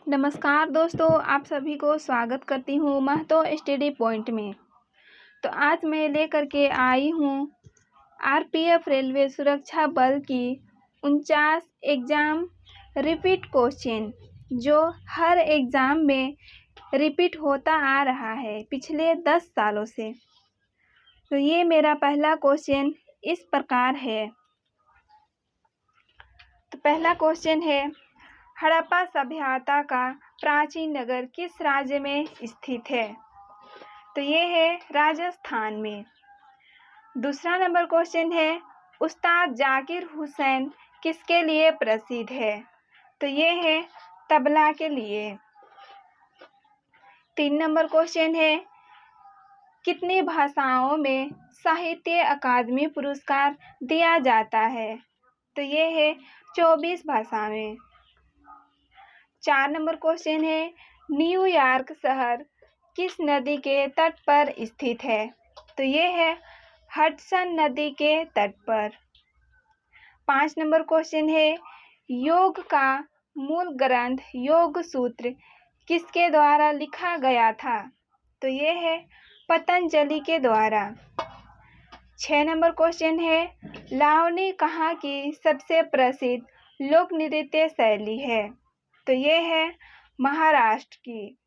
नमस्कार दोस्तों, आप सभी को स्वागत करती हूँ महतो स्टडी पॉइंट में। तो आज मैं लेकर के आई हूँ आरपीएफ रेलवे सुरक्षा बल की 49 एग्ज़ाम रिपीट क्वेश्चन, जो हर एग्ज़ाम में रिपीट होता आ रहा है पिछले 10 सालों से। तो ये मेरा पहला क्वेश्चन इस प्रकार है। तो पहला क्वेश्चन है, हड़प्पा सभ्यता का प्राचीन नगर किस राज्य में स्थित है? तो ये है राजस्थान में। दूसरा नंबर क्वेश्चन है, उस्ताद जाकिर हुसैन किसके लिए प्रसिद्ध है? तो ये है तबला के लिए। 3 नंबर क्वेश्चन है, कितनी भाषाओं में साहित्य अकादमी पुरस्कार दिया जाता है? तो ये है 24 भाषा में। 4 नंबर क्वेश्चन है, न्यूयॉर्क शहर किस नदी के तट पर स्थित है? तो ये है हडसन नदी के तट पर। 5 नंबर क्वेश्चन है, योग का मूल ग्रंथ योग सूत्र किसके द्वारा लिखा गया था? तो ये है पतंजलि के द्वारा। 6 नंबर क्वेश्चन है, लावनी कहाँ की सबसे प्रसिद्ध लोक नृत्य शैली है? तो ये है महाराष्ट्र की।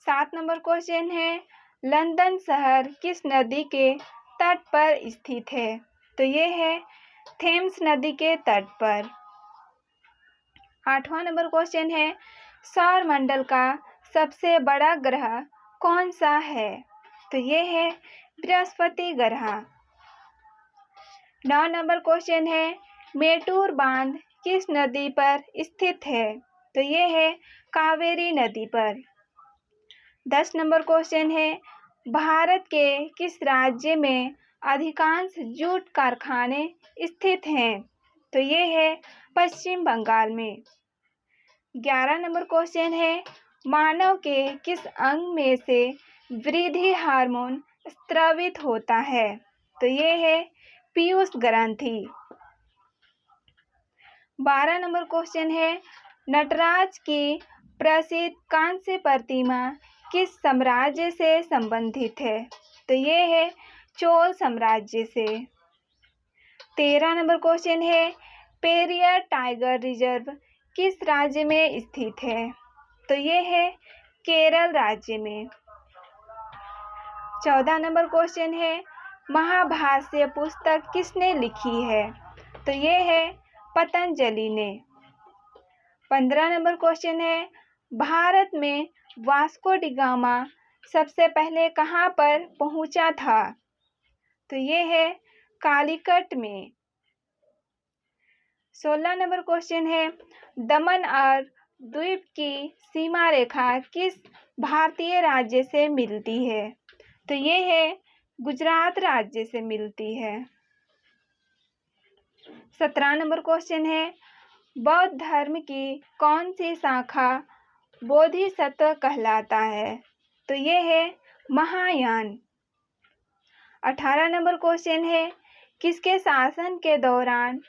7 नंबर क्वेश्चन है, लंदन शहर किस नदी के तट पर स्थित है? तो ये है थेम्स नदी के तट पर। 8वां नंबर क्वेश्चन है, सौरमंडल का सबसे बड़ा ग्रह कौन सा है? तो ये है बृहस्पति ग्रह। 9 नंबर क्वेश्चन है, मेटूर बांध किस नदी पर स्थित है? तो ये है कावेरी नदी पर। 10 नंबर क्वेश्चन है, भारत के किस राज्य में अधिकांश जूट कारखाने स्थित हैं? तो ये है पश्चिम बंगाल में। 11 नंबर क्वेश्चन है, मानव के किस अंग में से वृद्धि हार्मोन स्रावित होता है? तो ये है पीयूष ग्रंथि। 12 नंबर क्वेश्चन है, नटराज की प्रसिद्ध कांस्य प्रतिमा किस साम्राज्य से संबंधित है? तो ये है चोल साम्राज्य से। 13 नंबर क्वेश्चन है, पेरियर टाइगर रिजर्व किस राज्य में स्थित है? तो ये है केरल राज्य में। 14 नंबर क्वेश्चन है, महाभाष्य पुस्तक किसने लिखी है? तो ये है पतंजलि ने। 15 नंबर क्वेश्चन है, भारत में वास्को डी गामा सबसे पहले कहाँ पर पहुंचा था? तो ये है कालीकट में। 16 नंबर क्वेश्चन है, दमन और द्वीप की सीमा रेखा किस भारतीय राज्य से मिलती है? तो ये है गुजरात राज्य से मिलती है। 17 नंबर क्वेश्चन है, बौद्ध धर्म की कौन सी शाखा बोधिसत्व कहलाता है? तो ये है महायान। 18 नंबर क्वेश्चन है, किसके शासन के दौरान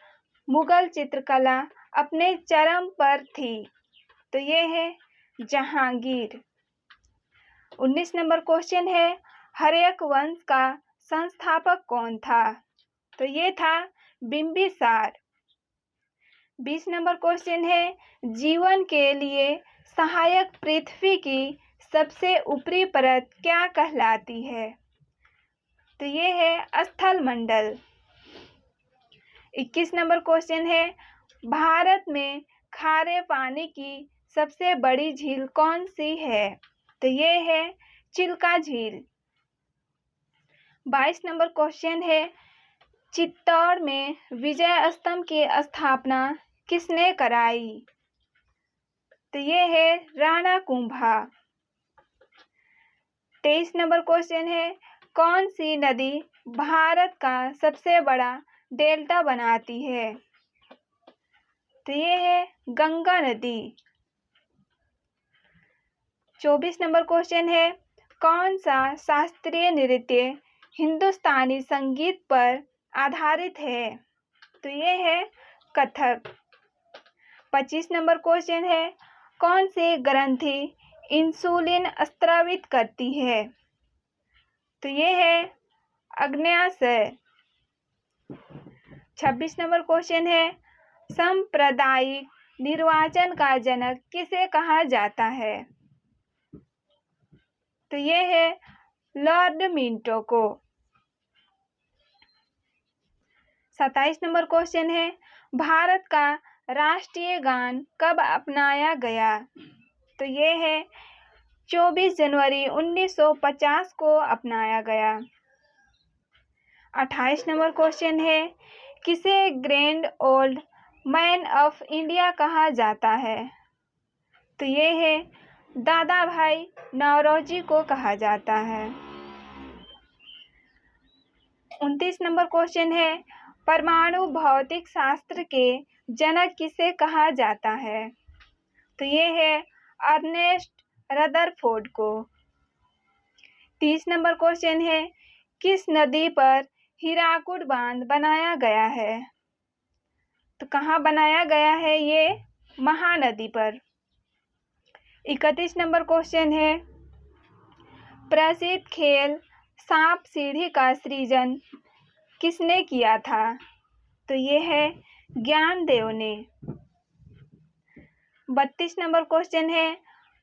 मुगल चित्रकला अपने चरम पर थी? तो ये है जहांगीर। 19 नंबर क्वेश्चन है, हर्यक वंश का संस्थापक कौन था? तो ये था बिंबिसार। 20 नंबर क्वेश्चन है, जीवन के लिए सहायक पृथ्वी की सबसे ऊपरी परत क्या कहलाती है? तो ये है स्थल मंडल। 21 नंबर क्वेश्चन है, भारत में खारे पानी की सबसे बड़ी झील कौन सी है? तो ये है चिल्का झील। 22 नंबर क्वेश्चन है, चित्तौड़ में विजय स्तंभ की स्थापना किसने कराई? तो ये है राणा कुंभा। 23 नंबर क्वेश्चन है, कौन सी नदी भारत का सबसे बड़ा डेल्टा बनाती है? तो ये है गंगा नदी। 24 नंबर क्वेश्चन है, कौन सा शास्त्रीय नृत्य हिंदुस्तानी संगीत पर आधारित है? तो ये है कथक। 25 नंबर क्वेश्चन है, कौन सी ग्रंथि इंसुलिन स्रावित करती है? तो ये है अग्न्याशय। 26 नंबर क्वेश्चन है, सांप्रदायिक निर्वाचन का जनक किसे कहा जाता है? तो ये है लॉर्ड मिंटो को। 27 नंबर क्वेश्चन है, भारत का राष्ट्रीय गान कब अपनाया गया? तो ये है 24 जनवरी 1950 को अपनाया गया। 28 नंबर क्वेश्चन है, किसे grand old man of India कहा जाता है? तो ये है दादा भाई नौरोजी को कहा जाता है। 29 नंबर क्वेश्चन है, परमाणु भौतिक शास्त्र के जनक किसे कहा जाता है? तो ये है अर्नेस्ट रदरफोर्ड को। 30 नंबर क्वेश्चन है, किस नदी पर हीराकुड बांध बनाया गया है? तो कहाँ बनाया गया है? ये महानदी पर। 31 नंबर क्वेश्चन है, प्रसिद्ध खेल सांप सीढ़ी का सृजन किसने किया था? तो ये है ज्ञानदेव ने। 32 नंबर क्वेश्चन है,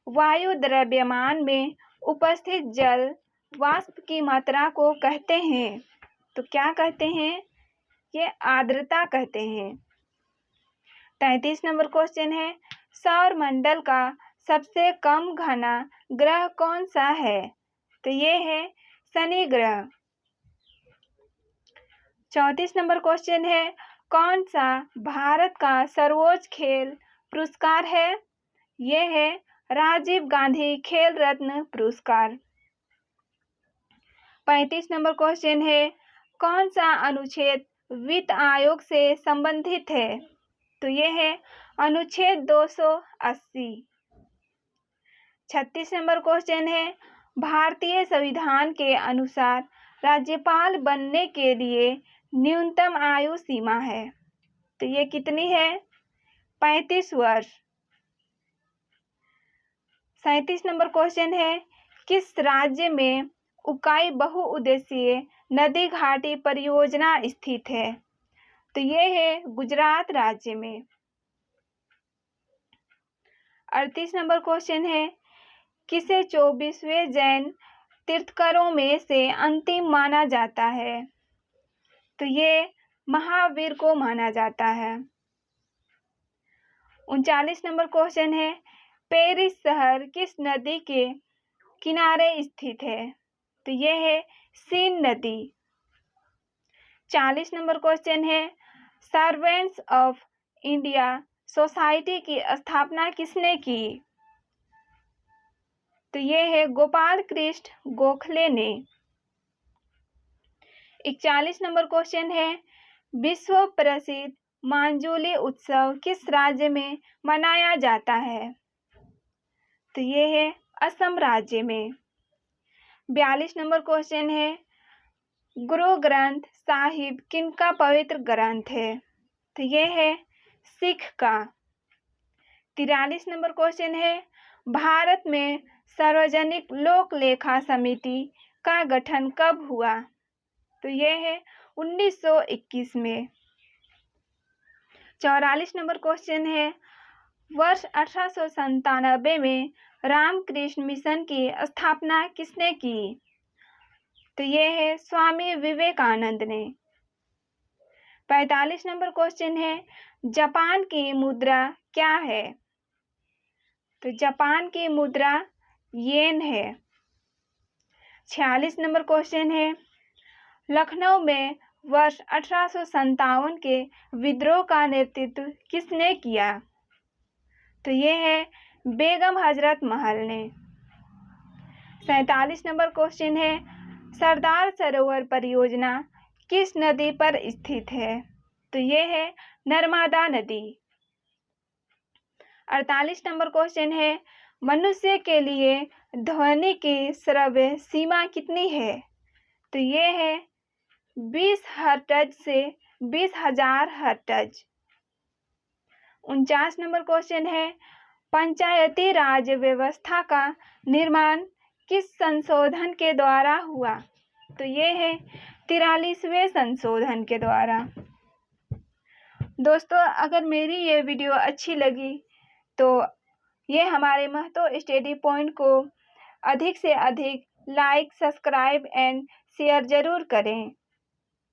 वायु द्रव्यमान में उपस्थित जल वाष्प की मात्रा को कहते हैं। तो क्या कहते हैं? ये आर्द्रता कहते हैं। 33 नंबर क्वेश्चन है, सौर मंडल का सबसे कम घना ग्रह कौन सा है? तो ये है शनि ग्रह। 34 नंबर क्वेश्चन है, कौन सा भारत का सर्वोच्च खेल पुरस्कार है? ये है राजीव गांधी खेल रत्न पुरस्कार। 35 नंबर क्वेश्चन है, कौन सा अनुच्छेद वित्त आयोग से संबंधित है? तो ये है अनुच्छेद 280। 36 नंबर क्वेश्चन है, भारतीय संविधान के अनुसार राज्यपाल बनने के लिए न्यूनतम आयु सीमा है। तो ये कितनी है? 35 वर्ष। 37 नंबर क्वेश्चन है, किस राज्य में उकाई बहुउद्देशीय नदी घाटी परियोजना स्थित है? तो ये है गुजरात राज्य में। 38 नंबर क्वेश्चन है, किसे 24वें जैन तीर्थंकरों में से अंतिम माना जाता है? तो ये महावीर को माना जाता है। 39 नंबर क्वेश्चन है, पेरिस शहर किस नदी के किनारे स्थित है? तो ये है सीन नदी। 40 नंबर क्वेश्चन है, सर्वेंट्स ऑफ इंडिया सोसाइटी की स्थापना किसने की? तो ये है गोपाल कृष्ण गोखले ने। 41 नंबर क्वेश्चन है, विश्व प्रसिद्ध मांजुली उत्सव किस राज्य में मनाया जाता है? तो ये है असम राज्य में। 42 नंबर क्वेश्चन है, गुरु ग्रंथ साहिब किनका पवित्र ग्रंथ है? तो ये है सिख का। 43 नंबर क्वेश्चन है, भारत में सार्वजनिक लोक लेखा समिति का गठन कब हुआ? तो ये है 1921 में। 44 नंबर क्वेश्चन है, वर्ष 1897 में रामकृष्ण मिशन की स्थापना किसने की? तो ये है स्वामी विवेकानंद ने। 45 नंबर क्वेश्चन है, जापान की मुद्रा क्या है? तो जापान की मुद्रा येन है। 46 नंबर क्वेश्चन है, लखनऊ में वर्ष 1857 के विद्रोह का नेतृत्व किसने किया? तो ये है बेगम हजरत महल ने। 47 नंबर क्वेश्चन है, सरदार सरोवर परियोजना किस नदी पर स्थित है? तो ये है नर्मदा नदी। 48 नंबर क्वेश्चन है, मनुष्य के लिए ध्वनि की श्रव्य सीमा कितनी है? तो ये है 20 हर्ट्ज से 20,000 हर्ट्ज। 49 नंबर क्वेश्चन है, पंचायती राज व्यवस्था का निर्माण किस संशोधन के द्वारा हुआ? तो ये है 43वें संशोधन के द्वारा। दोस्तों, अगर मेरी ये वीडियो अच्छी लगी तो ये हमारे महतो स्टडी पॉइंट को अधिक से अधिक लाइक, सब्सक्राइब एंड शेयर जरूर करें।